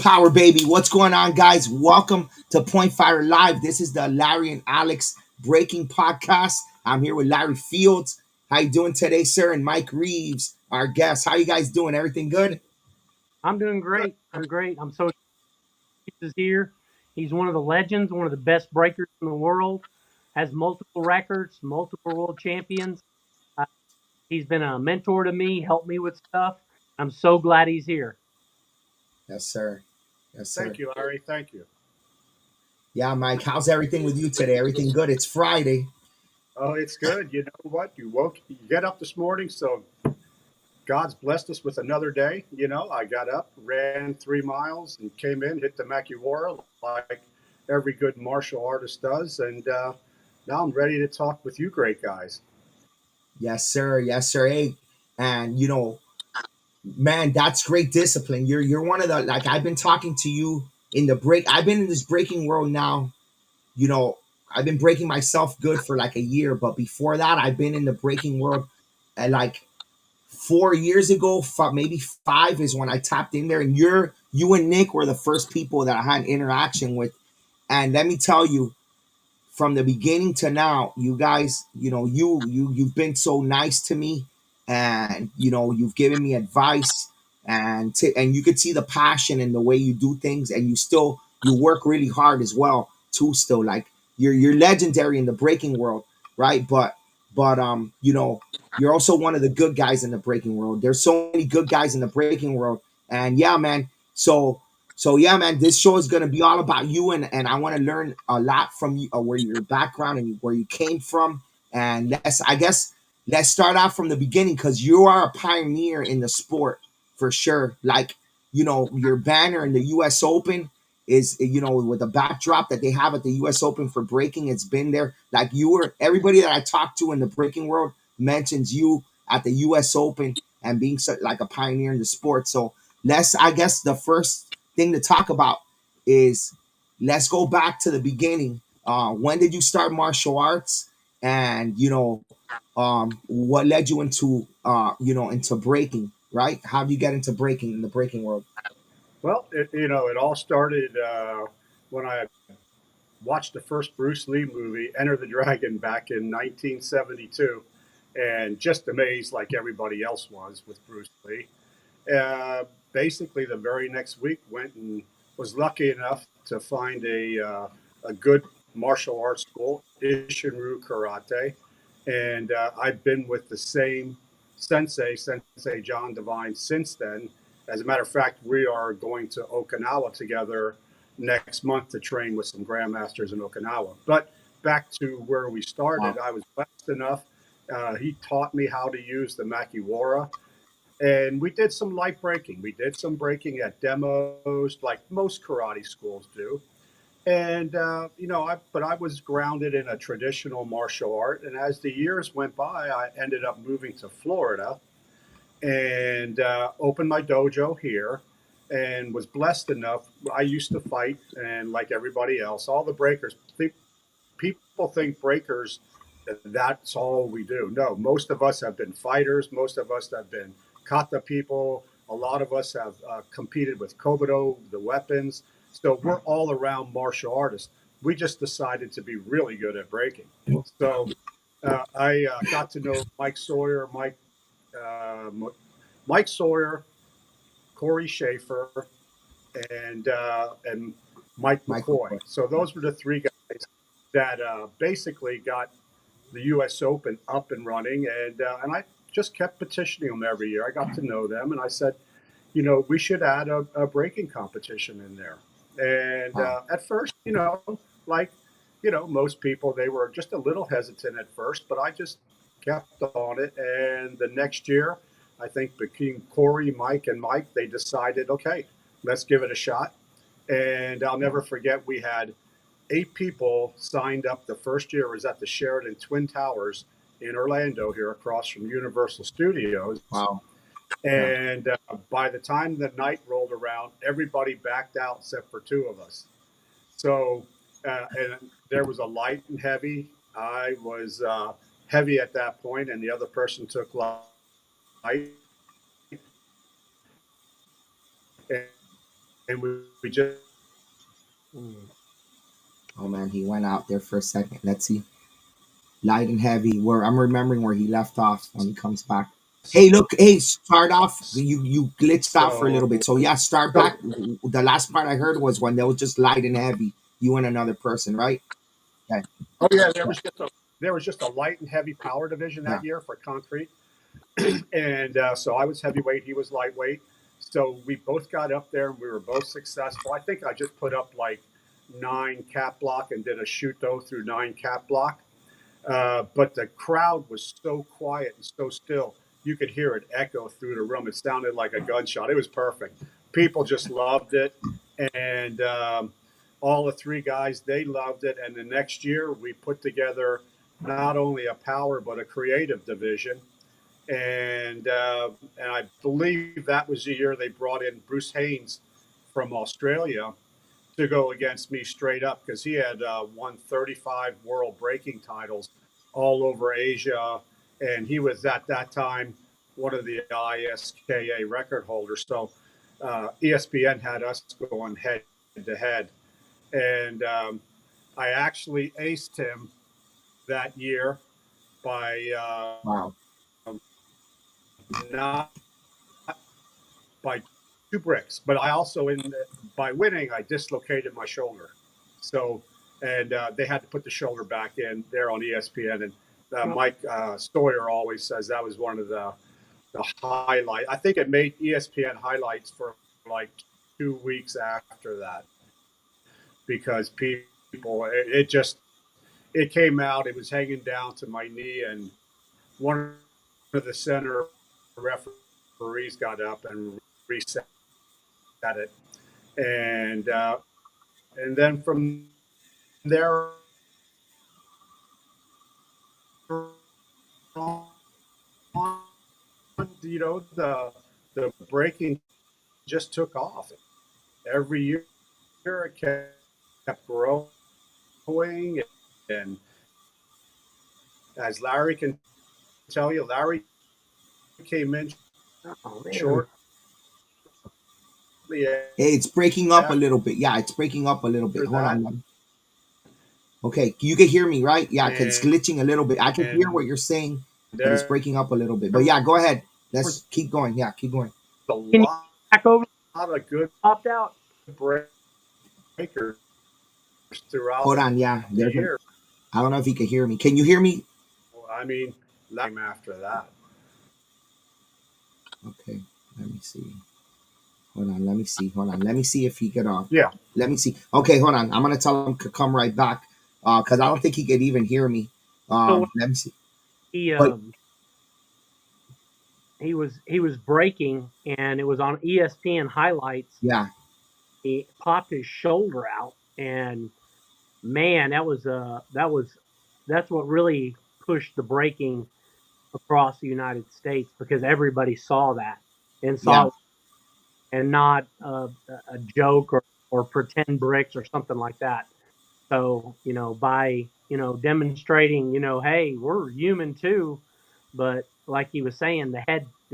Power, baby. What's going on, guys? Welcome to Point Fire Live. This is the Larry and Alex Breaking Podcast. I'm here with Larry Fields. How you doing today, sir? And Mike Reeves, our guest. How you guys doing? Everything good? I'm doing great. I'm great. I'm so he's here. He's one of the legends, one of the best breakers in the world. Has multiple records, multiple world champions. Uh, he's been a mentor to me, helped me with stuff. I'm so glad he's here. Yes, sir. Yes, sir. Thank you, Larry. Thank you. Yeah, Mike. How's everything with you today? Everything good? It's Friday. Oh, it's good. You know what? You get up this morning, so God's blessed us with another day. You know, I got up, ran 3 miles, and came in, hit the Makiwara like every good martial artist does, and now I'm ready to talk with you, great guys. Yes, sir. Yes, sir. Hey, and man, that's great discipline. You're one of the, like, I've been talking to you in the break. I've been in this breaking world now. You know, I've been breaking myself good for like a year, but before that, I've been in the breaking world. And like 4 years ago, maybe five, is when I tapped in there. And you and Nick were the first people that I had interaction with. And let me tell you, from the beginning to now, you guys, you've been so nice to me, and you've given me advice, and you could see the passion in the way you do things, and you work really hard as well too. Still, like, you're legendary in the breaking world, right? But you're also one of the good guys in the breaking world. There's so many good guys in the breaking world, and yeah, man. So yeah, man, this show is gonna be all about you, and I want to learn a lot from you, where your background and where you came from, and let's start out from the beginning, because you are a pioneer in the sport for sure. Like, your banner in the U.S. Open is, with the backdrop that they have at the U.S. Open for breaking. It's been there. Like, everybody that I talk to in the breaking world mentions you at the U.S. Open and being like a pioneer in the sport. So I guess the first thing to talk about is, let's go back to the beginning. When did you start martial arts, and what led you into into breaking? Right? How do you get into breaking in the breaking world? Well, it all started when I watched the first Bruce Lee movie, Enter the Dragon, back in 1972, and just amazed like everybody else was with Bruce Lee. Basically, the very next week, went and was lucky enough to find a good martial arts school, Ishinru Karate, and I've been with the same Sensei John Devine, since then. As a matter of fact, we are going to Okinawa together next month to train with some grandmasters in Okinawa. But back to where we started, Wow. I was blessed enough. He taught me how to use the Makiwara, and we did some light breaking. We did some breaking at demos, like most karate schools do. And but I was grounded in a traditional martial art. And as the years went by, I ended up moving to Florida and opened my dojo here. And was blessed enough. I used to fight, and like everybody else, all the breakers. People think breakers, that's all we do. No, most of us have been fighters. Most of us have been kata people. A lot of us have competed with kobudo, the weapons. So we're all around martial artists. We just decided to be really good at breaking. So I got to know uh, Mike Sawyer, Corey Schaefer, and Mike Michael. McCoy. So those were the three guys that basically got the U.S. Open up and running, and I just kept petitioning them every year. I got to know them, and I said, we should add a breaking competition in there. And Wow. at first, like most people, they were just a little hesitant at first, but I just kept on it. And the next year, I think between Corey, Mike, and Mike, they decided, okay, let's give it a shot. And I'll never forget, we had 8 people signed up. The first year was at the Sheraton Twin Towers in Orlando, here across from Universal Studios. Wow. Yeah. And by the time the night rolled around, everybody backed out except for 2 of us. So, and there was a light and heavy. I was heavy at that point, and the other person took light. and we just Mm. Oh man, he went out there for a second. Let's see. Light and heavy. Where I'm remembering where he left off when he comes back. Hey, look. Hey, start off. You glitched out for a little bit. so So yeah, start so back. The last part I heard was when there was just light and heavy. You and another person, right? Yeah, oh yeah, yeah, there was just a light and heavy power division yeah. that year for concrete, and so I was heavyweight, he was lightweight. So we both got up there and we were both successful. I think I just put up like 9 cap block and did a shoot though through 9 cap block. But the crowd was so quiet and so still. You could hear it echo through the room. It sounded like a gunshot. It was perfect. People just loved it. And all the three guys, they loved it. And the next year, we put together not only a power, but a creative division. And I believe that was the year they brought in Bruce Haynes from Australia to go against me straight up because he had won 35 world breaking titles all over Asia, and he was at that time one of the ISKA record holders. So ESPN had us going head to head, and I actually aced him that year by Wow, not by 2 bricks, but I also by winning I dislocated my shoulder. So and they had to put the shoulder back in there on ESPN. And Well, Mike Stoyer always says that was one of the highlight. I think it made ESPN highlights for like 2 weeks after that because people it just it came out. It was hanging down to my knee, and one of the center referees got up and reset it, and then from there on, the breaking just took off. Every year it kept growing, and as Larry can tell you, Larry came in oh man. shortly hey, it's breaking up a after little bit. Yeah, it's breaking up a little bit. Hold that, on. Okay, you can hear me, right? Yeah, because it's and glitching a little bit. I can hear and what you're saying, but it's there breaking up a little bit. But yeah, go ahead. was Let's keep going. Yeah, keep going. a Can you lot back over? of good Popped out. breakers throughout Hold on. Yeah, the there's a. year. I don't know if you can hear me. Can you hear me? I mean, after that. Okay, let me see. Hold on. Let me see. Hold on. Let me see if he get off. Yeah. Let me see. Okay, hold on. I'm gonna tell him to come right back. Cause I don't think he could even hear me. So Let me see. he But um he was breaking, and it was on ESPN highlights. yeah, He popped his shoulder out, and man, that's what really pushed the breaking across the United States because everybody saw that and yeah, saw it, and not a joke or pretend bricks or something like that. So, by, demonstrating, hey, we're human too. But like he was saying, the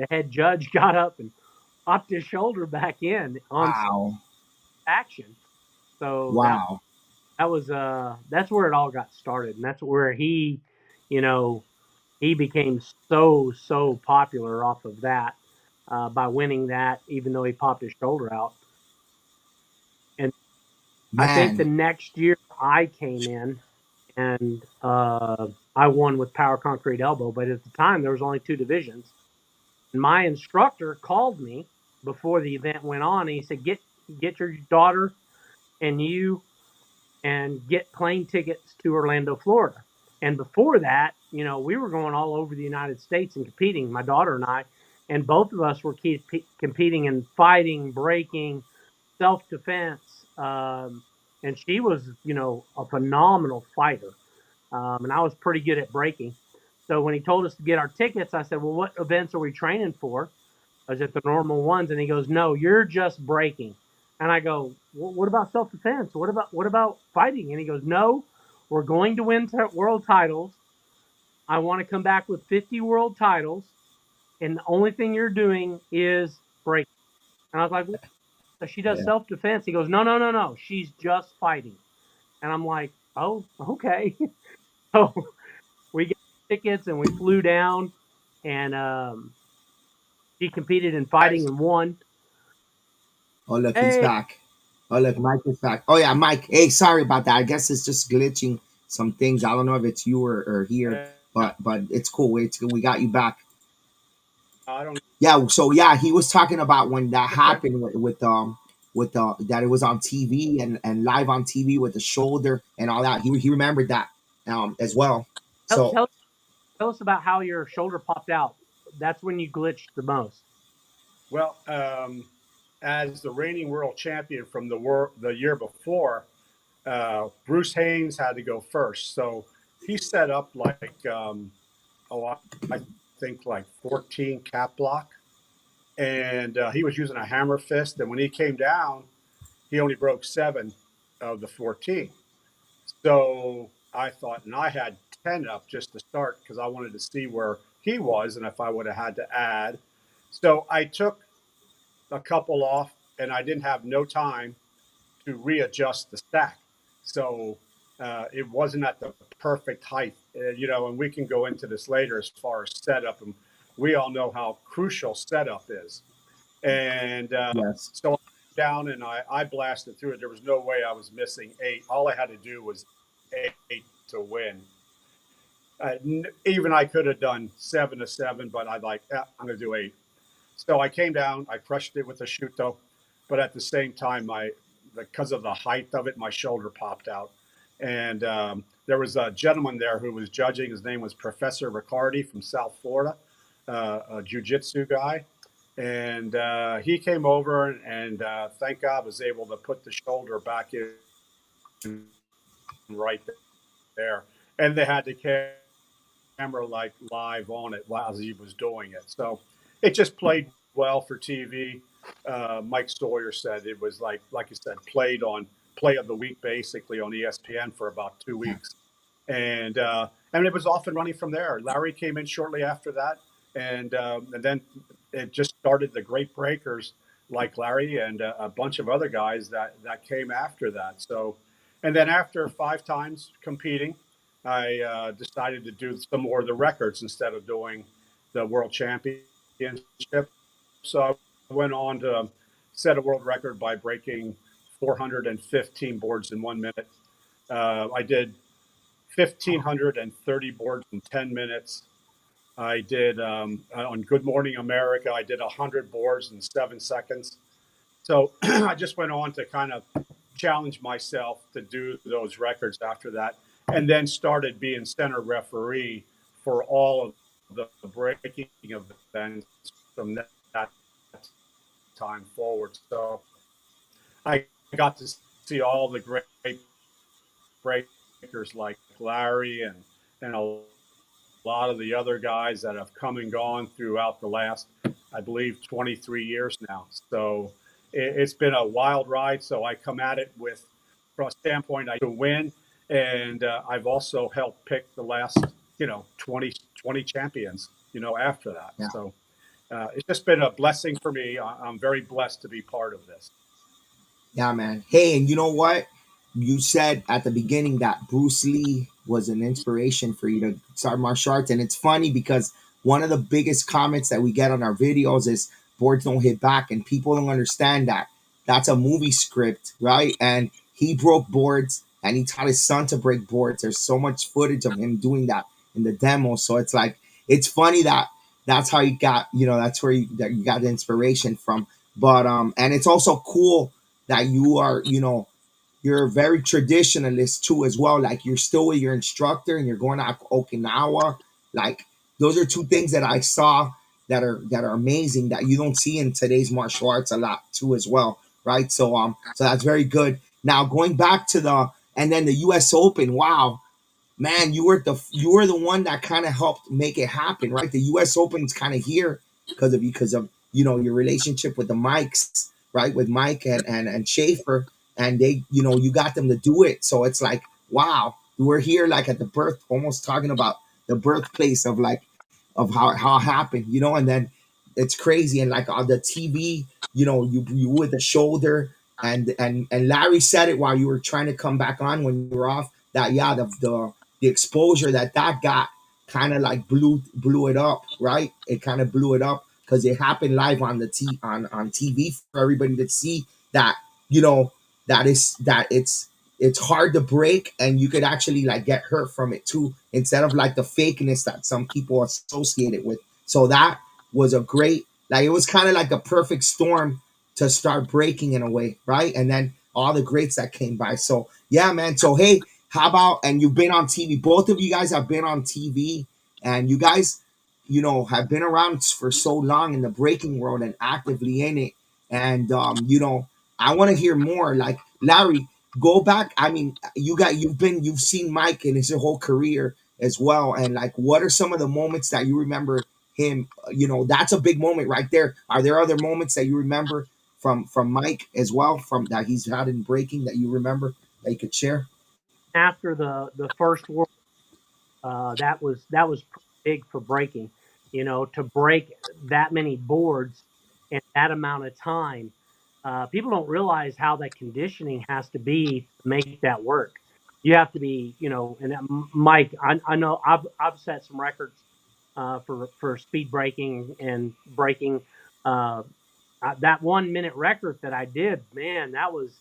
head judge got up and popped his shoulder back in on wow, action. So wow, that's where it all got started. And that's where you know, he became so popular off of that, by winning that, even though he popped his shoulder out. And I think the man, next year I came in, and I won with power concrete elbow. But at the time, there was only two divisions. And my instructor called me before the event went on, and he said, "Get your daughter and you, and get plane tickets to Orlando, Florida." And before that, we were going all over the United States and competing. My daughter and I, and both of us were competing in fighting, breaking, self defense. And she was, a phenomenal fighter, and I was pretty good at breaking. So when he told us to get our tickets, I said, "Well, what events are we training for?" I was at the normal ones, and he goes, "No, you're just breaking." And I go, "Well, what about self defense? What about fighting?" And he goes, "No, we're going to win world titles. I want to come back with 50 world titles, and the only thing you're doing is breaking." And I was like, "What?" So she does Yeah. self defense. He goes, no, no, no, no. She's just fighting. And I'm like, oh, okay. So we got tickets and we flew down, and he competed in fighting Guys, and won. Oh, look, he's Hey, back. Oh, look, Mike is back. Oh, yeah, Mike. Hey, sorry about that. I guess it's just glitching some things. I don't know if it's you or here, yeah, but it's cool. It's good. We got you back. I don't. Yeah. So yeah, he was talking about when that Okay. happened with that it was on TV and live on TV with the shoulder and all that. He remembered that as well. tell, So tell, tell us about how your shoulder popped out. That's when you glitched the most. Well, as the reigning world champion from the year before, Bruce Haynes had to go first. So he set up like, oh, I think like 14 cap block. And he was using a hammer fist. And when he came down, he only broke 7 of the 14. So I thought, and I had 10 up just to start because I wanted to see where he was and if I would have had to add. So I took a couple off and I didn't have no time to readjust the stack. So it wasn't at the perfect height, and we can go into this later as far as setup. And we all know how crucial setup is. And yes, so I down and I blasted through it. There was no way I was missing 8. All I had to do was 8 to win. Even I could have done 7 to 7, but I'd like, I'm going to do 8. So I came down, I crushed it with a shuto, but at the same time, because of the height of it, my shoulder popped out. And there was a gentleman there who was judging. His name was Professor Riccardi from South Florida, a jujitsu guy. And he came over and thank God was able to put the shoulder back in right there. And they had the camera like live on it while he was doing it. So it just played well for TV. Mike Sawyer said it was like you said, played on play of the week basically on ESPN for about 2 weeks, and it was off and running from there. Larry came in shortly after that, and then it just started the great breakers like Larry and a bunch of other guys that came after that. So, and then after 5 times competing, I decided to do some more of the records instead of doing the world championship. So I went on to set a world record by breaking 415 boards in 1 minute. I did 1,530 boards in 10 minutes. I did on Good Morning America, I did 100 boards in 7 seconds. So I just went on to kind of challenge myself to do those records after that, and then started being center referee for all of the breaking events from that time forward. So I got to see all the great breakers like Larry and a lot of the other guys that have come and gone throughout the last, I believe, 23 years now. So it's been a wild ride. So I come at it with, from a standpoint, I to win. And I've also helped pick the last, 20 champions, after that. yeah. So it's just been a blessing for me. I'm very blessed to be part of this. Yeah, man. Hey, and you know what? You said at the beginning that Bruce Lee was an inspiration for you to start martial arts. And it's funny because one of the biggest comments that we get on our videos is boards don't hit back. And people don't understand that. That's a movie script, right? And he broke boards and he taught his son to break boards. There's so much footage of him doing that in the demo. So it's like, it's funny that that's how you got, that's where that you got the inspiration from. But, and it's also cool that you are, you're very traditionalist too as well. Like you're still with your instructor and you're going to Okinawa. Like those are two things that I saw that are amazing that you don't see in today's martial arts a lot too as well. Right. So that's very good. Now going back to and then the US Open, wow, man, you were the one that kind of helped make it happen, right? The U.S. Open's kind of here because of your relationship with the Mikes, right? With Mike and Schaefer, and they you got them to do it. So it's like wow, we're here like at the birth, almost talking about the birthplace of like of how it happened, and then it's crazy. And like on the TV, you with the shoulder, and Larry said it while you were trying to come back on when you were off. That yeah, the exposure that got kind of like blew it up, right? It kind of blew it up because it happened live on on TV for everybody to see that you know that it's hard to break, and you could actually like get hurt from it too, instead of like the fakeness that some people associate it with. So that was a great, like, it was kind of like a perfect storm to start breaking in a way, right? And then all the greats that came by. So yeah, man. So hey, how about, and you've been on TV, both of you guys have been on TV, and you guys, have been around for so long in the breaking world and actively in it. And I want to hear more. Like Larry, go back. I mean, you've seen Mike in his whole career as well. And like, what are some of the moments that you remember him? That's a big moment right there. Are there other moments that you remember from Mike as well, from that he's had in breaking, that you remember that you could share? After the first world, that was pretty big for breaking. To break that many boards in that amount of time, people don't realize how that conditioning has to be to make that work. You have to be, and Mike, I know I've set some records for speed breaking and breaking. Uh, that 1 minute record that I did, man, that was,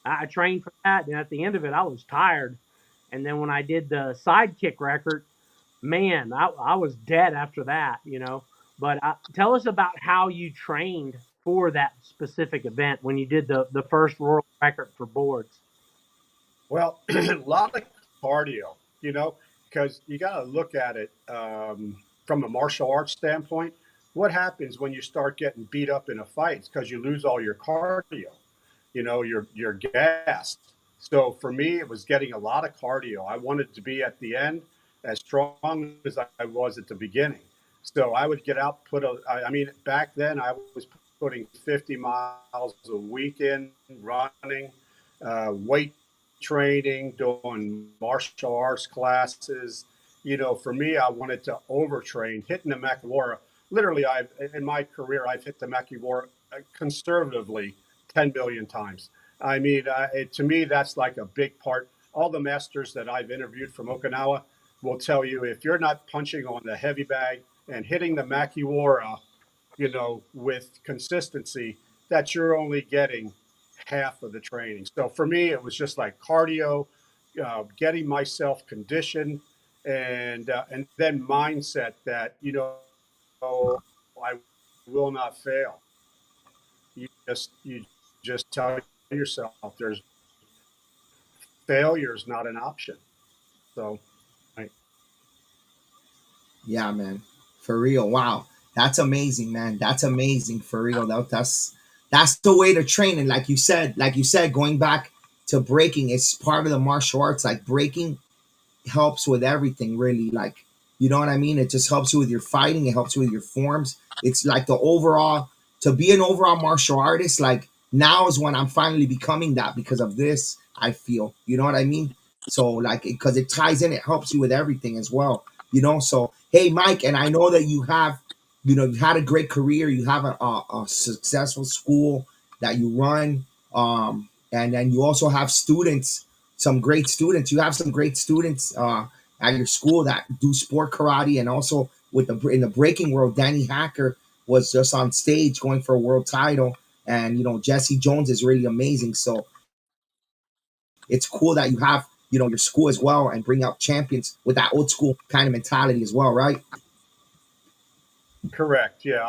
I trained for that, and at the end of it, I was tired. And then when I did the sidekick record, man, I was dead after that. But tell us about how you trained for that specific event when you did the first world record for boards. Well, a lot of cardio, because you got to look at it from a martial arts standpoint. What happens when you start getting beat up in a fight? It's because you lose all your cardio. You're gassed. So for me, it was getting a lot of cardio. I wanted to be at the end as strong as I was at the beginning. So I would get out, I mean, back then I was putting 50 miles a week in running, weight training, doing martial arts classes. For me, I wanted to overtrain, hitting the Makiwara. Literally, in my career, I've hit the Makiwara conservatively 10 billion times. I mean, to me, that's like a big part. All the masters that I've interviewed from Okinawa will tell you if you're not punching on the heavy bag and hitting the Makiwara, with consistency, that you're only getting half of the training. So for me, it was just like cardio, getting myself conditioned, and then mindset that I will not fail. You just tell yourself there's failure is not an option. So I, Yeah, man. For real. Wow. That's amazing, man. That's amazing for real. That's the way to train. And like you said, going back to breaking, it's part of the martial arts. Like breaking helps with everything, really. Like, you know what I mean? It just helps you with your fighting. It helps you with your forms. It's like the overall, to be an overall martial artist. Like, now is when I'm finally becoming that because of this. I feel, you know what I mean? So like, because it ties in, it helps you with everything as well. So hey, Mike, and I know that you had a great career. You have a successful school that you run, and then you also have students, some great students. You have some great students at your school that do sport karate, and also in the breaking world, Danny Hacker was just on stage going for a world title, and Jesse Jones is really amazing. So it's cool that you have your school as well, and bring out champions with that old school kind of mentality as well, right? correct. Yeah,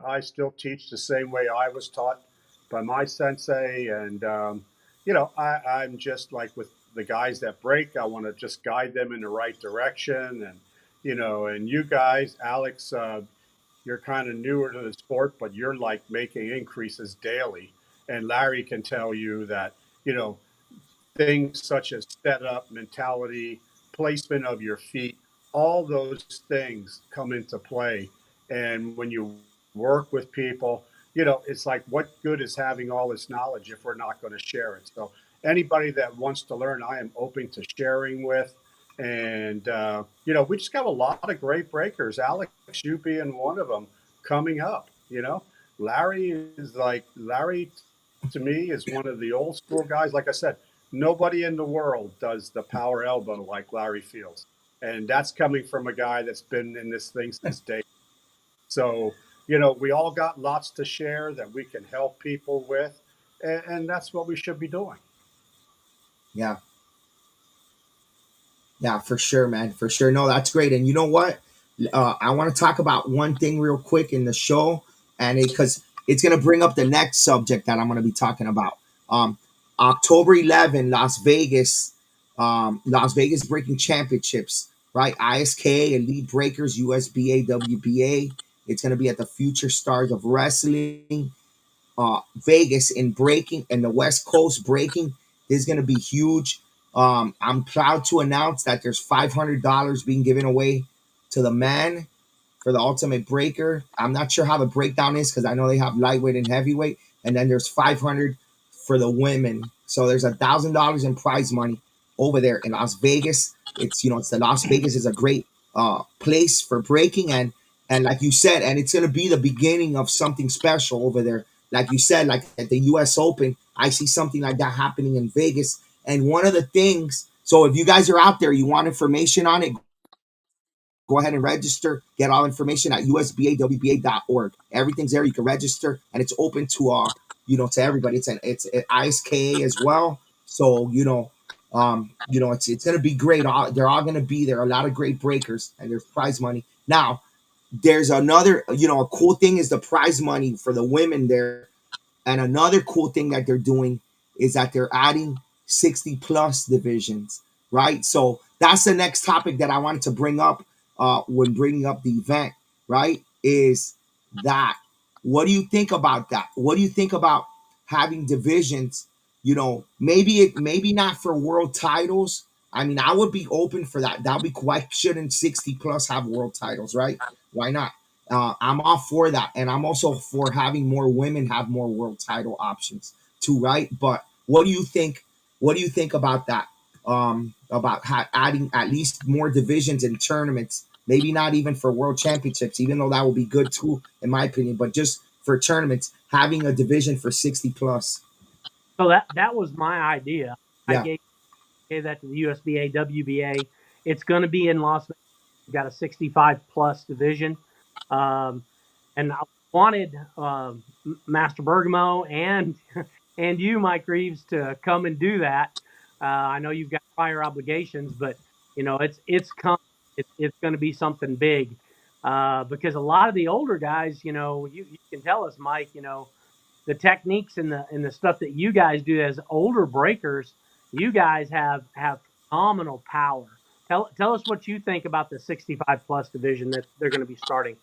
I still teach the same way I was taught by my sensei, and I'm just like with the guys that break. I want to just guide them in the right direction, and you guys, Alex, you're kind of newer to the sport, but you're like making increases daily. And Larry can tell you that you know things such as setup, mentality, placement of your feet, all those things come into play. And when you work with people, it's like, what good is having all this knowledge if we're not going to share it? So, anybody that wants to learn, I am open to sharing with. And, we just have a lot of great breakers. Alex, you being one of them, coming up. You know, Larry is like Larry to me is one of the old school guys. Like I said, nobody in the world does the power elbow like Larry feels, and that's coming from a guy that's been in this thing since day. So we all got lots to share that we can help people with, and that's what we should be doing. Yeah. Yeah, for sure, man. For sure. No, that's great. And you know what? I want to talk about one thing real quick in the show, and because it's going to bring up the next subject that I'm going to be talking about. Um, October 11, Las Vegas Breaking Championships, right? ISK, Elite Breakers, USBA, WBA. It's going to be at the Future Stars of Wrestling, Vegas in breaking and the West Coast breaking. This is going to be huge. I'm proud to announce that there's $500 being given away to the man for the ultimate breaker. I'm not sure how the breakdown is because I know they have lightweight and heavyweight, and then there's 500 for the women. So there's $1,000 in prize money over there in Las Vegas. It's the Las Vegas is a great place for breaking, and like you said, and it's gonna be the beginning of something special over there. Like you said, like at the U.S. Open, I see something like that happening in Vegas. And one of the things, so if you guys are out there, you want information on it, go ahead and register. Get all information at usbawba.org. Everything's there. You can register, and it's open to to everybody. It's ISKA as well. So it's gonna be great. They're all gonna be there. A lot of great breakers, and there's prize money. Now, there's another, a cool thing is the prize money for the women there. And another cool thing that they're doing is that they're adding 60 plus divisions, right? So that's the next topic that I wanted to bring up when bringing up the event, right? Is that what do you think about that? What do you think about having divisions? Maybe not for world titles. I mean, I would be open for that. That would be cool. Why shouldn't 60 plus have world titles, right? Why not? I'm all for that, and I'm also for having more women have more world title options too, right? But what do you think? What do you think about that? About adding at least more divisions and tournaments? Maybe not even for world championships, even though that would be good too, in my opinion. But just for tournaments, having a division for 60 plus. So that was my idea. I Yeah, gave that to the USBA, WBA. It's going to be in Las Vegas. We've got a 65 plus division. Um, and I wanted Master Bergamo and and you, Mike Reeves, to come and do that. I know you've got prior obligations, but it's coming. It's going to be something big because a lot of the older guys, you can tell us, Mike, the techniques and the stuff that you guys do as older breakers, you guys have phenomenal power. Tell us what you think about the 65 plus division that they're going to be starting.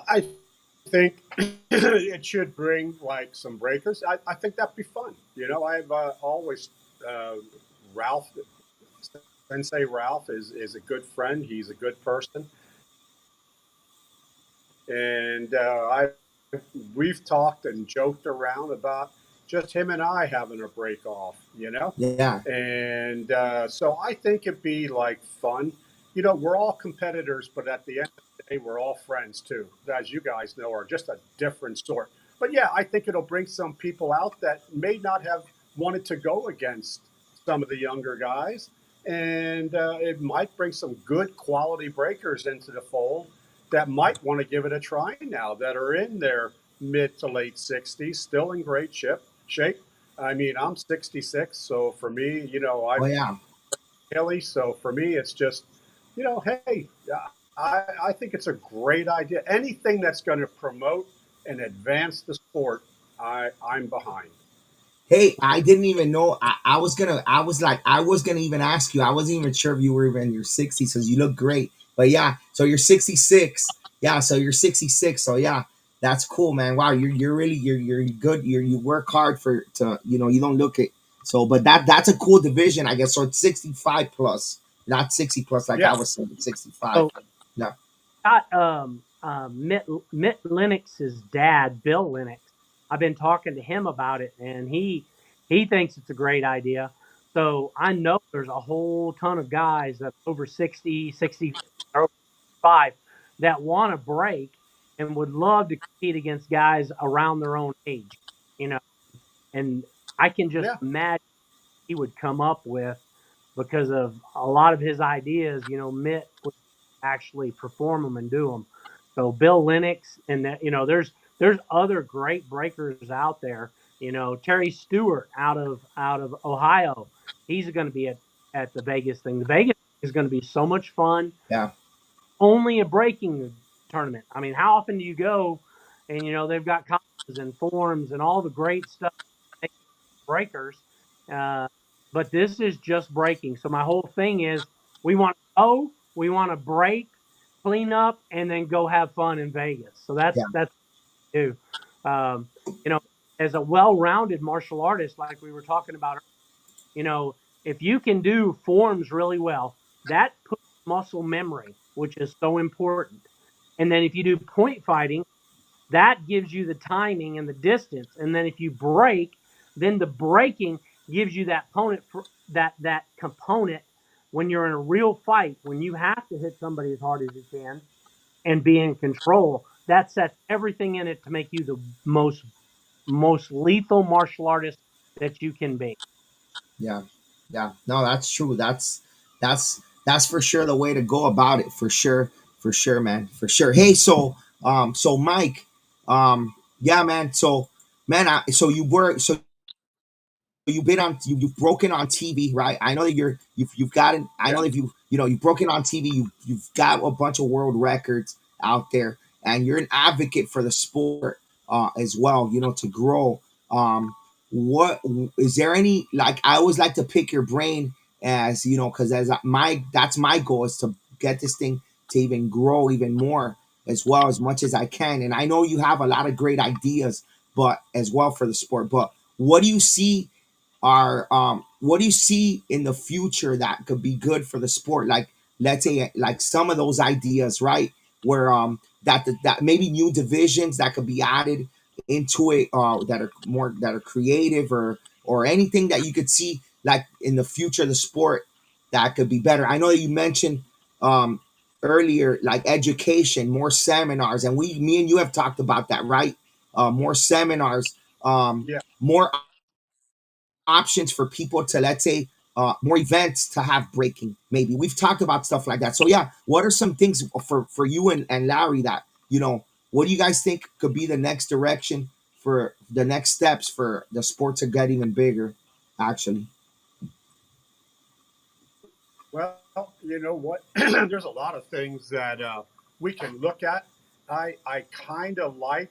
I think it should bring like some breakers. I think that'd be fun. I've always uh, Ralph Sensei Ralph is a good friend. He's a good person, and we've talked and joked around about just him and I having a break off. yeah. And so I think it'd be like fun. We're all competitors, but at the end of the day, we're all friends too. As you guys know, are just a different sort. But yeah, I think it'll bring some people out that may not have wanted to go against some of the younger guys, and it might bring some good quality breakers into the fold that might want to give it a try now. That are in their mid to late 60s, still in great shape. I mean, I'm 66, so for me, Oh I'm yeah. Haley. So for me, it's just, hey, I think it's a great idea. Anything that's going to promote and advance the sport, I'm behind. Hey, I didn't even know. I was gonna even ask you. I wasn't even sure if you were even in your 60s because you look great. But yeah, so you're 66. Yeah, so you're 66. So yeah, that's cool, man. Wow, you're really you're good. You work hard you don't look it. So, but that's a cool division, I guess. So it's 65 plus, not 60 plus like I Yeah. was saying. 65. So Yeah, got Mitt Lennox's dad, Bill Lennox. I've been talking to him about it, and he thinks it's a great idea. So I know there's a whole ton of guys that over 60, 60, or over 5 that want to break. and would love to compete against guys around their own age, you know. And I can just Yeah. imagine he would come up with because of a lot of his ideas. Mitt would actually perform them and do them. So Bill Lennox, and that there's other great breakers out there. Terry Stewart out of Ohio. He's going to be at the Vegas thing. The Vegas is going to be so much fun. Yeah, Only a breaking tournament. I mean, how often do you go and they've got columns and forms and all the great stuff breakers, uh, but this is just breaking. So my whole thing is we want to go, we want to break, clean up, and then go have fun in Vegas. So yeah, that's what we do. Um, you know, as a well-rounded martial artist, like we were talking about, you know, if you can do forms really well, that puts muscle memory, which is so important. And then if you do point fighting, that gives you the timing and the distance. And then if you break, then the breaking gives you that component that component when you're in a real fight, when you have to hit somebody as hard as you can and be in control. That sets everything in it to make you the most lethal martial artist that you can be. yeah, yeah. No, that's true. That's for sure the way to go about it. For sure, man. For sure. Hey, so Mike, yeah, man. Man, so you've been on you've broken on TV, right? I know that you've gotten I know Yeah. that you've broken on TV. You've got a bunch of world records out there, and you're an advocate for the sport as well. To grow. What is there any like? I always like to pick your brain as because my that's my goal is to get this thing to even grow even more as well as much as I can. And I know you have a lot of great ideas, but as well for the sport. But what do you see are what do you see in the future that could be good for the sport, like let's say like some of those ideas, right, where that maybe new divisions that could be added into it that are creative, or anything that you could see like in the future of the sport that could be better. I know that you mentioned um earlier like education, more seminars, and we me and you have talked about that, right? More seminars, Yeah. more options for people to, let's say, more events to have breaking. Maybe we've talked about stuff like that. So yeah, what are some things for you and Larry that what do you guys think could be the next direction for the next steps for the sport to get even bigger? Actually, Well, you know what? There's a lot of things that we can look at. I kind of like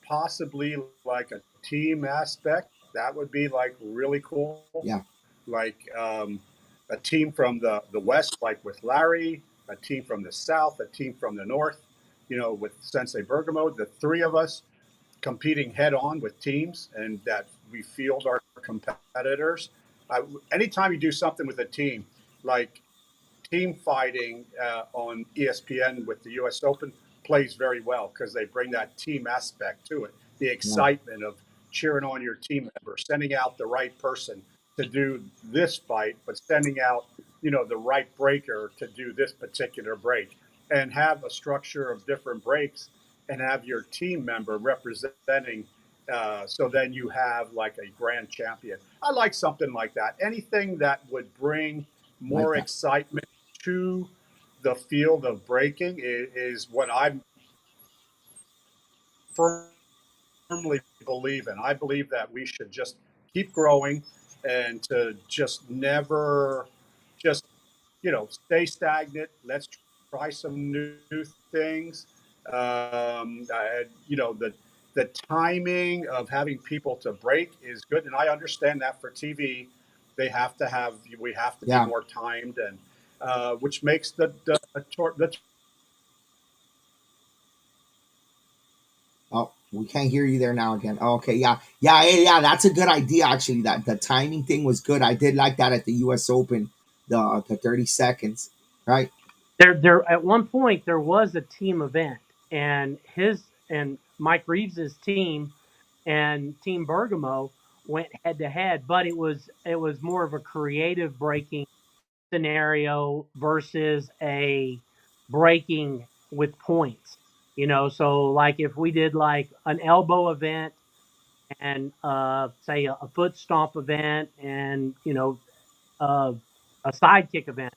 possibly like a team aspect. That would be like really cool. yeah, Like a team from the West, like with Larry, a team from the South, a team from the North, with Sensei Bergamo, the three of us competing head on with teams and that we field our competitors. Anytime you do something with a team, like team fighting on ESPN with the U.S. Open plays very well because they bring that team aspect to it. The yeah, excitement of cheering on your team member, sending out the right person to do this fight, but sending out the right breaker to do this particular break, and have a structure of different breaks, and have your team member representing. So then you have like a grand champion. I like something like that. Anything that would bring like more that. excitement to the field of breaking is what I firmly believe in. I believe that we should just keep growing and to just never just stay stagnant. Let's try some new things. The timing of having people to break is good, and I understand that for TV, we have to be Yeah. more timed, and which makes the Oh, we can't hear you there now again. Oh, okay, yeah, yeah, yeah, yeah. That's a good idea actually. That the timing thing was good. I did like that at the U.S. Open, the 30 seconds, right? There at one point there was a team event, and his and Mike Reeves's team and Team Bergamo went head to head, but it was more of a creative breaking scenario versus a breaking with points. So like if we did like an elbow event and say a foot stomp event and uh, a sidekick event,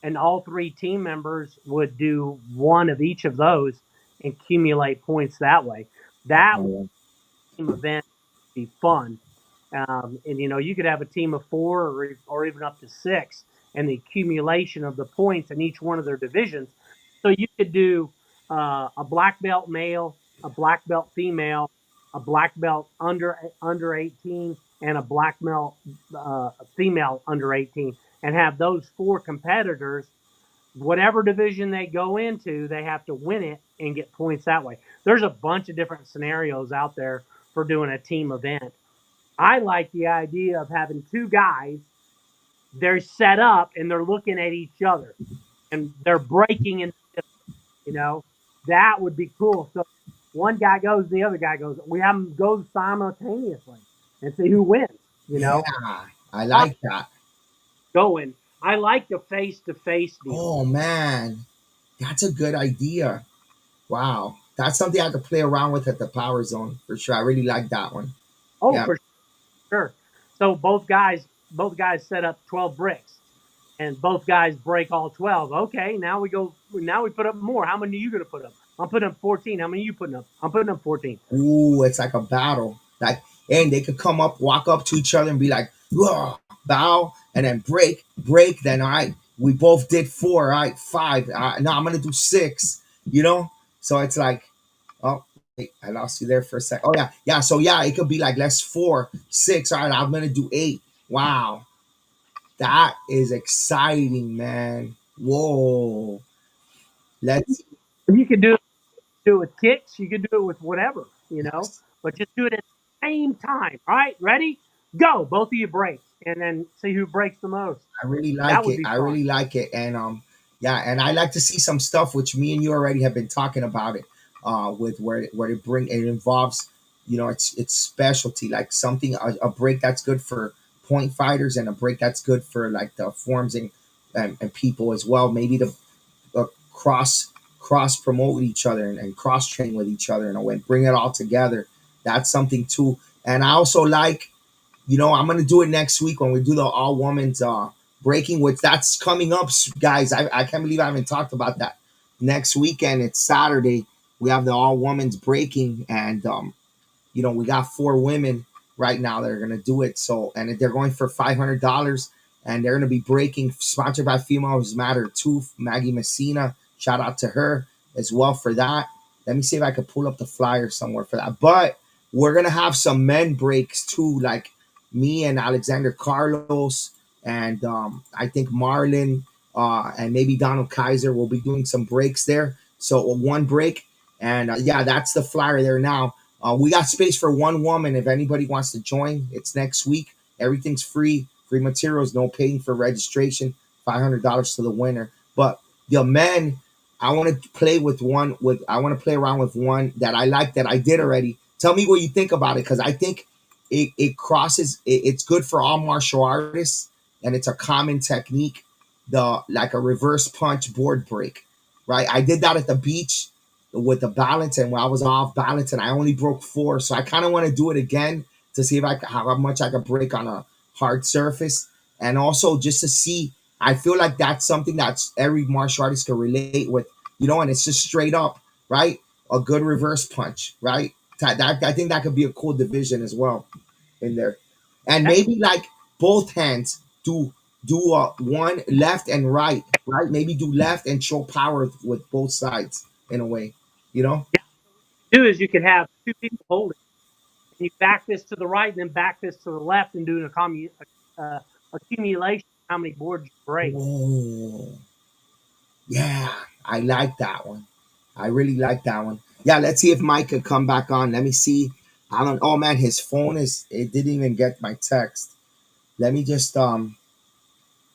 and all three team members would do one of each of those and accumulate points that way. That team event would be fun. And you could have a team of four or even up to six, and the accumulation of the points in each one of their divisions. So you could do a black belt male, a black belt female, a black belt under 18, and a black belt female under 18, and have those four competitors. Whatever division they go into, they have to win it and get points that way. There's a bunch of different scenarios out there for doing a team event. I like the idea of having two guys, they're set up and they're looking at each other and they're breaking in the middle, you know. That would be cool. So one guy goes, the other guy goes. We have them go simultaneously and see who wins, you Yeah, know. I I'm like that. going. I like the face to face deal. Oh man, that's a good idea. Wow, that's something I could play around with at the Power Zone for sure. I really like that one. Oh, Yeah, for sure. So both guys set up 12 bricks and both guys break all 12. Okay, now we put up more. How many are you going to put up? I'm putting up 14. How many are you putting up? I'm putting up 14. ooh, it's like a battle. Like, and they could come up, walk up to each other, and be like, "Whoa," bow, and then break, break. Then all right, we both did four. All right, five. Now I'm gonna do six. You know, so it's like, oh, wait, I lost you there for a sec. Oh yeah, yeah. So yeah, it could be like let's four, six. All right, I'm gonna do eight. Wow, that is exciting, man. Whoa, let's. You could do it with kicks, you could do it with whatever, Yes. but just do it at the same time. All right, ready? Go. Both of you break and then see who breaks the most. I really That like would it. be I fun. really like it, and yeah, and I like to see some stuff which me and you already have been talking about it. With where it involves, it's specialty like something a break that's good for point fighters and a break that's good for like the forms and people as well. Maybe to uh, cross cross promote each other and cross train with each other in a way, bring it all together. That's something too. And I also like I'm gonna do it next week when we do the all women's breaking, which that's coming up, guys. I can't believe I haven't talked about that. Next weekend, it's Saturday. We have the all women's breaking, and we got four women right now that are gonna do it. So, and they're going for $500, and they're gonna be breaking, sponsored by Females Matter too. Maggie Messina, shout out to her as well for that. Let me see if I could pull up the flyer somewhere for that. But we're gonna have some men breaks too, like me and Alexander Carlos, and I think Marlon, and maybe Donald Kaiser will be doing some breaks there. So one break, and yeah, that's the flyer there now. We got space for one woman. If anybody wants to join, it's next week. Everything's free, free materials, no paying for registration. $500 to the winner. But the men, I want to play with one. I want to play around with one that I like that I did already. Tell me what you think about it, because I think it crosses. It's good for all martial artists, and it's a common technique. The like a reverse punch board break, right? I did that at the beach with the balance, and when I was off balance, and I only broke four. So I kind of want to do it again to see if how much I could break on a hard surface, and also just to see. I feel like that's something that's every martial artist can relate with, and it's just straight up, right? A good reverse punch, right? That I think that could be a cool division as well in there, and That, maybe like both hands do one left and right, right? Maybe do left and show power with both sides in a way, you know. yeah, do is you could have two people holding, and you back this to the right, and then back this to the left, and do uh, accumulation. How many boards you break? Whoa, yeah, I like that one. I really like that one. Yeah, let's see if Mike could come back on. Let me see. I don't. Oh man, his phone is. It didn't even get my text. Let me just.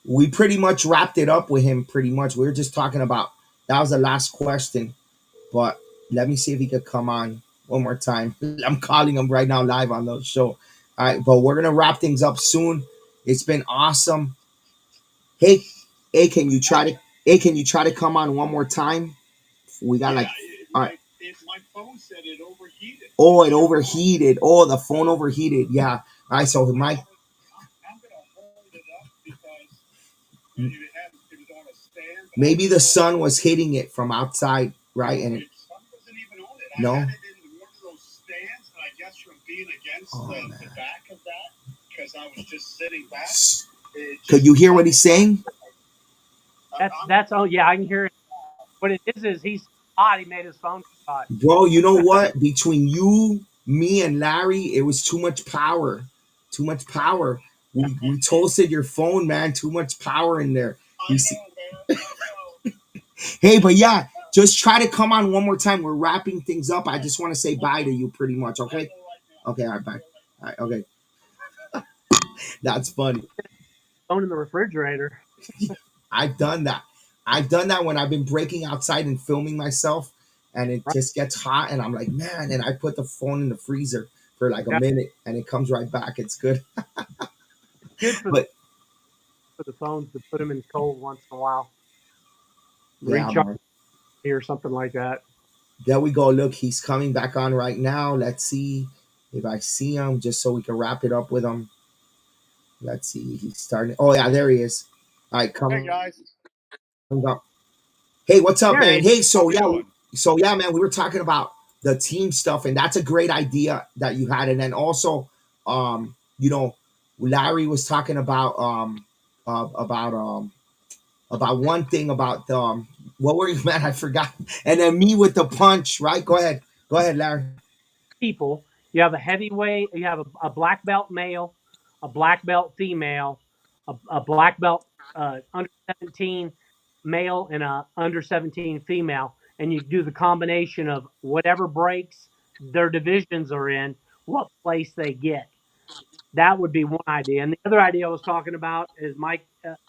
We pretty much wrapped it up with him. Pretty much, we were just talking about. That was the last question. But let me see if he could come on one more time. I'm calling him right now live on the show. All right, but we're gonna wrap things up soon. It's been awesome. Hey, hey, can you try to? Hey, can you try to come on one more time? We got like, all right. Oh, it overheated. Oh, the phone overheated. Yeah. All right. So my maybe the sun was hitting it from outside, right? And it, no. Oh man. Could you hear what he's saying? That's oh yeah, I can hear it. What it is he's hot. He made his phone hot. Bro, you know what? Between you, me, and Larry, it was too much power. Too much power. We toasted your phone, man. Too much power in there. We see- hey, but yeah, just try to come on one more time. We're wrapping things up. I just want to say bye to you pretty much, okay? Okay, all right, bye. All right, okay. That's funny. Phone in the refrigerator. I've done that. I've done that when I've been breaking outside and filming myself and it Right. just gets hot and I'm like, man, and I put the phone in the freezer for like a Yeah. minute and it comes right back. It's good. It's good But for the phones to put them in cold once in a while. yeah, Recharge man. or something like that. There we go. Look, he's coming back on right now. Let's see if I see him just so we can wrap it up with him. Let's see. He's starting. Oh, yeah, there he is. All right, Hey come guys, up. Hey, what's up, There he man? is. Hey, how we doing? man, we were talking about the team stuff, and that's a great idea that you had. And then also, you know, Larry was talking uh, about about one thing about what were you, man? I forgot. And then me with the punch, right? Go ahead, Larry. People. You have a heavyweight. You have a black belt male, a black belt female, a black belt under 17 male, and a under 17 female, and you do the combination of whatever breaks their divisions are in, what place they get. That would be one idea. And the other idea I was talking about is Mike.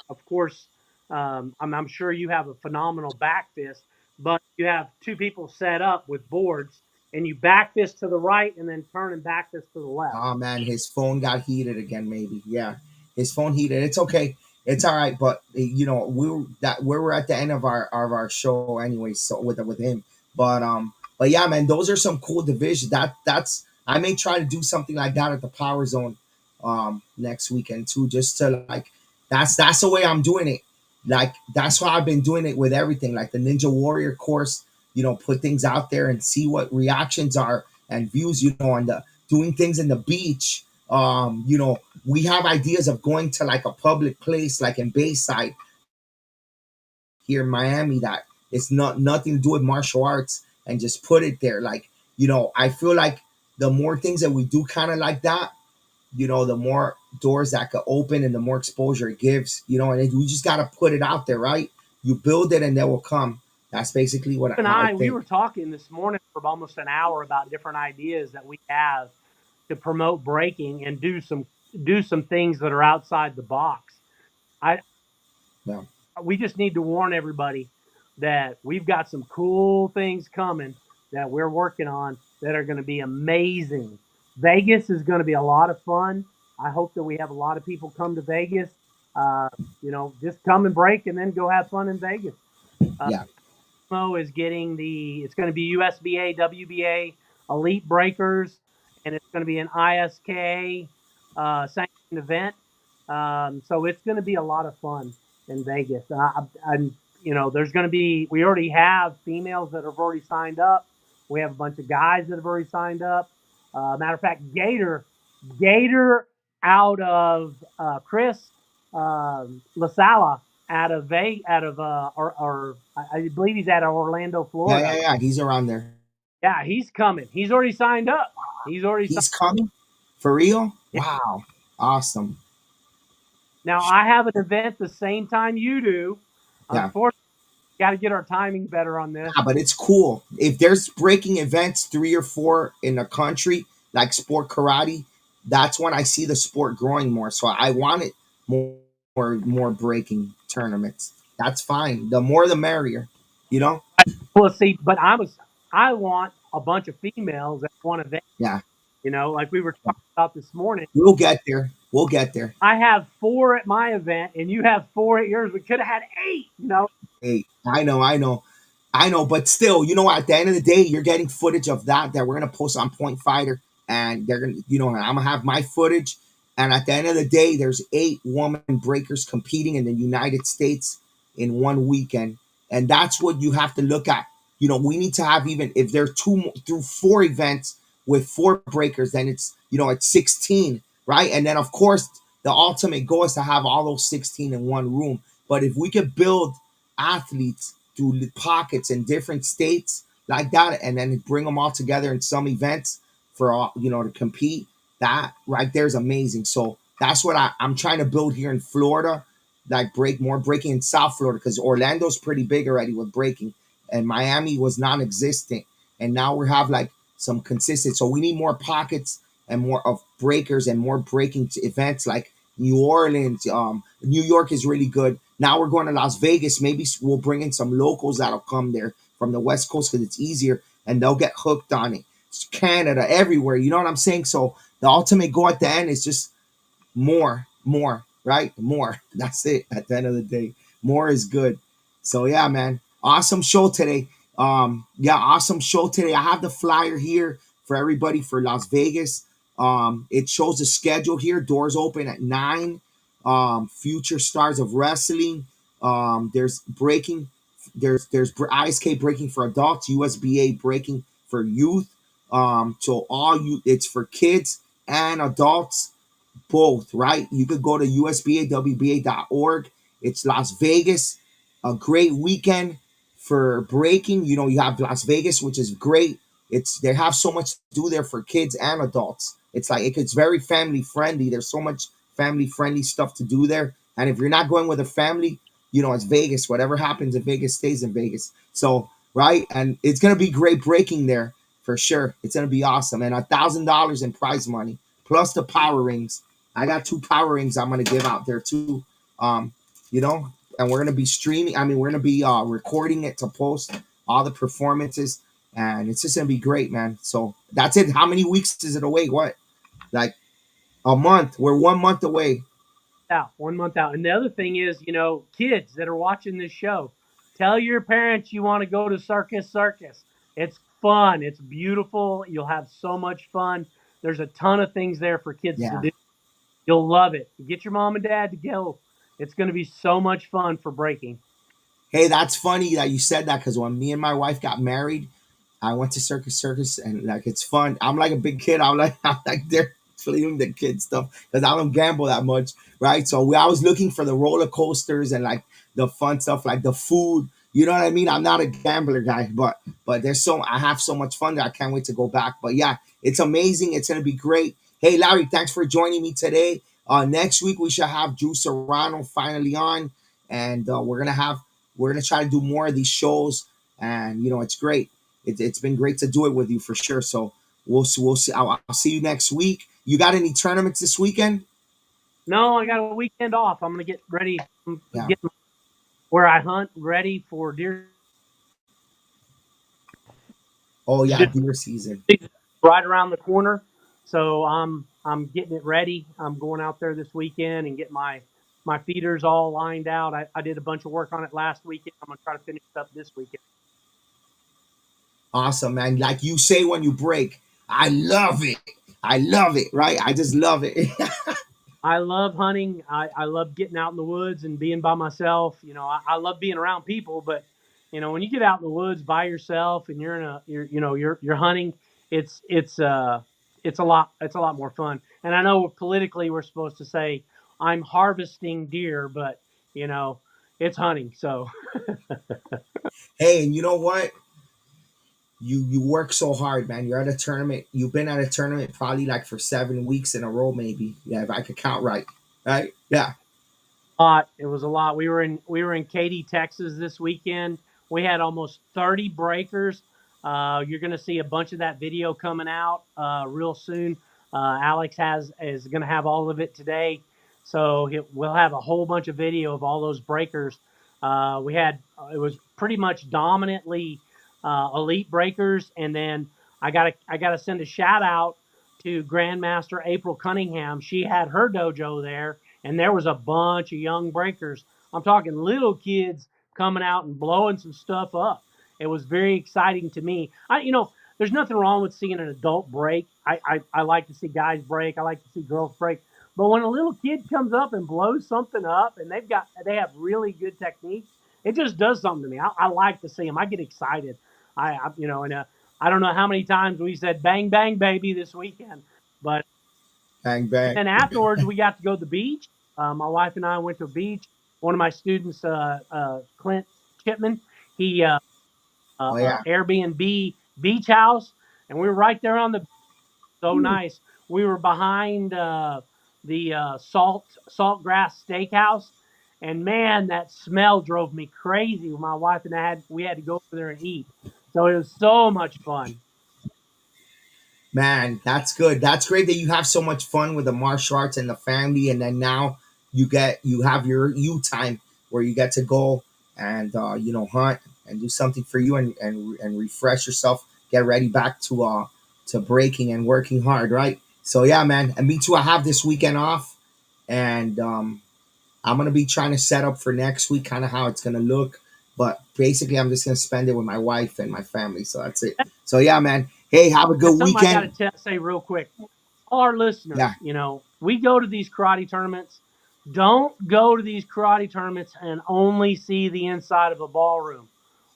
Of course, I'm sure you have a phenomenal back fist, but you have two people set up with boards, and you back fist to the right, and then turn and back fist to the left. Oh man, his phone got heated again. Maybe, yeah, his phone heated. It's okay. It's all right. But you know, we were at the end of our show anyway. So with him, but yeah, man, those are some cool divisions. That's I may try to do something like that at the Power Zone, next weekend too. Just to like, that's the way I'm doing it. Like that's why I've been doing it with everything. Like the Ninja Warrior course, you know, put things out there and see what reactions are and views. You know, on the doing things in the beach. You know, we have ideas of going to like a public place, like in Bayside here in Miami, that it's not nothing to do with martial arts, and just put it there. Like, you know, I feel like the more things that we do, kind of like that, you know, the more doors that could open and the more exposure it gives. You know, and we just got to put it out there, right? You build it, and they will come. That's basically what And how I we think. were talking this morning for almost an hour about different ideas that we have to promote breaking and do some things that are outside the box. I Yeah, we just need to warn everybody that we've got some cool things coming that we're working on that are going to be amazing. Vegas is going to be a lot of fun. I hope that we have a lot of people come to Vegas. Uh, just come and break and then go have fun in Vegas. Uh, yeah, is getting it's going to be USBA, WBA, Elite Breakers, and it's going to be an ISK sanctioned event. So it's going to be a lot of fun in Vegas. And, there's going to be, we already have females that have already signed up. We have a bunch of guys that have already signed up. Matter of fact, Gator out of Chris LaSala out of or I believe he's out of Orlando, yeah, Florida. yeah, yeah. He's around there. Yeah, he's coming. He's already signed up. He's already signed. He's coming for real. Yeah. Wow, awesome. Now I have an event the same time you do. Yeah. Unfortunately, got to get our timing better on this. Yeah, but it's cool. If there's breaking events, three or four in the country, like sport karate, that's when I see the sport growing more. So I want it more breaking tournaments. That's fine. The more the merrier, you know? Well, see, but I want a bunch of females that want to event. Yeah. Like we were talking about this morning. We'll get there. We'll get there. I have 4 at my event, and you have 4 at yours. We could have had 8. Hey, I know. I know, but still, at the end of the day, you're getting footage of that we're gonna post on Point Fighter, and they're gonna, and I'm gonna have my footage. And at the end of the day, there's 8 woman breakers competing in the United States in one weekend, and that's what you have to look at. We need to have, even if there's two through 4 events with 4 breakers, then it's 16, right? And then of course the ultimate goal is to have all those 16 in one room. But if we could build athletes through pockets in different states like that, and then bring them all together in some events for all to compete. That right there is amazing. So that's what I'm trying to build here in Florida, like breaking in South Florida, because Orlando's pretty big already with breaking, and Miami was non-existent, and now we have like some consistent. So we need more pockets and more of breakers and more breaking events like New Orleans. New York is really good. Now we're going to Las Vegas. Maybe we'll bring in some locals that'll come there from the West Coast because it's easier, and they'll get hooked on it. It's Canada, everywhere. You know what I'm saying? So the ultimate goal at the end is just more, right? More. That's it. At the end of the day, more is good. So yeah, man, awesome show today. Yeah, awesome show today. I have the flyer here for everybody for Las Vegas. It shows the schedule here. Doors open at 9. Future stars of wrestling. There's breaking. There's ISK breaking for adults. USBA breaking for youth. So all you, it's for kids and adults both, right? You could go to usbawba.org. It's Las Vegas, a great weekend for breaking. You have Las Vegas, which is great. They have so much to do there for kids and adults. It's very family friendly. There's so much family friendly stuff to do there. And if you're not going with a family, it's Vegas. Whatever happens in Vegas stays in Vegas. So, right? And it's gonna be great breaking there for sure. It's gonna be awesome. And $1,000 in prize money plus the power rings. I got 2 power rings I'm gonna give out there too. Um, and we're gonna be streaming. I mean, we're gonna be recording it to post all the performances, and it's just gonna be great, man. So that's it. How many weeks is it away? What, like a month? We're 1 month away. Out 1 month out. And the other thing is, kids that are watching this show, tell your parents you want to go to Circus. It's fun. It's beautiful. You'll have so much fun. There's a ton of things there for kids to Yeah. do. You'll love it. Get your mom and dad to go. It's going to be so much fun for breaking. Hey, that's funny that you said that, because when me and my wife got married, I went to Circus, and like it's fun. I'm like a big kid. I'm like they're playing the kid stuff because I don't gamble that much, right? So I was looking for the roller coasters and like the fun stuff, like the food. You know what I mean? I'm not a gambler guy, but I have so much fun that I can't wait to go back. But yeah, it's amazing. It's gonna be great. Hey, Larry, thanks for joining me today. Next week we shall have Drew Serrano finally on, and we're gonna try to do more of these shows, and it's great. It's been great to do it with you for sure. So we'll see. I'll see you next week. You got any tournaments this weekend? No, I got a weekend off. I'm going to get ready. I'm Yeah. getting where I hunt ready for deer Oh yeah, deer season. right around the corner. So I'm getting it ready. I'm going out there this weekend and get my feeders all lined out. I did a bunch of work on it last weekend. I'm gonna try to finish it up this weekend. Awesome, man. Like you say when you break, I love it. I love it. Right? I just love it. I love hunting. I love getting out in the woods and being by myself. I love being around people, but when you get out in the woods by yourself and you're hunting, it's a lot more fun. And I know politically we're supposed to say I'm harvesting deer, but you know, it's hunting. So Hey, and you know what? You work so hard, man. You're at a tournament. You've been at a tournament probably like for 7 weeks in a row, maybe. Yeah, if I could count right. Right? Yeah. lot. It was a lot. We were in Katy, Texas this weekend. We had almost 30 breakers. You're going to see a bunch of that video coming out real soon. Alex is going to have all of it today, so we'll have a whole bunch of video of all those breakers. It was pretty much dominantly elite breakers, and then I got to send a shout out to Grandmaster April Cunningham. She had her dojo there, and there was a bunch of young breakers. I'm talking little kids coming out and blowing some stuff up. It was very exciting to me. There's nothing wrong with seeing an adult break. I like to see guys break. I like to see girls break. But when a little kid comes up and blows something up, and they have really good techniques, it just does something to me. I like to see them. I get excited. I don't know how many times we said "bang bang baby" this weekend, but Bang and bang. then afterwards we got to go to the beach. My wife and I went to a beach. One of my students, Clint Chipman, he Oh yeah. Airbnb beach house, and we were right there on the so nice. We were behind the Saltgrass Steakhouse, and man, that smell drove me crazy. My wife and we had to go over there and eat. So it was so much fun. Man, that's good. That's great that you have so much fun with the martial arts and the family, and then now you have your you time where you get to go and hunt and do something for you and refresh yourself, get ready back to breaking and working hard, right? So yeah, man, and me too. I have this weekend off, and I'm gonna be trying to set up for next week, kind of how it's gonna look. But basically, I'm just gonna spend it with my wife and my family. So that's it. So yeah, man. Hey, have a good That's something I got weekend. to say real quick. All our Yeah, listeners, we go to these karate tournaments. Don't go to these karate tournaments and only see the inside of a ballroom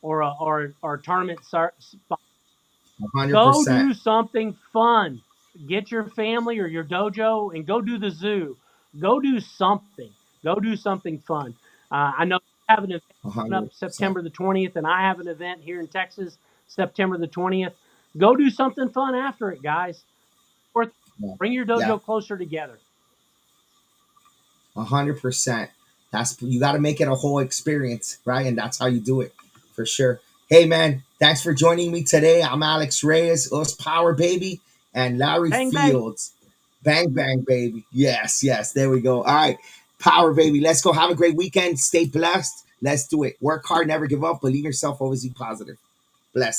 or tournament spot. 100%. Go do something fun. Get your family or your dojo and go do the zoo. Go do something. Go do something fun. I know you have an event coming up 100%. September the 20th, and I have an event here in Texas September the 20th. Go do something fun after it, guys. Worth Yeah. Bring your Yeah. dojo closer together. 100%. That's you got to make it a whole experience, right? And that's how you do it, for sure. Hey, man, thanks for joining me today. I'm Alex Reyes, us Power Baby, and Larry Bang bang. Fields. Bang bang, baby. Yes, yes. There we go. All right, Power Baby. Let's go. Have a great weekend. Stay blessed. Let's do it. Work hard, never give up. Believe in yourself. Always be positive. Bless.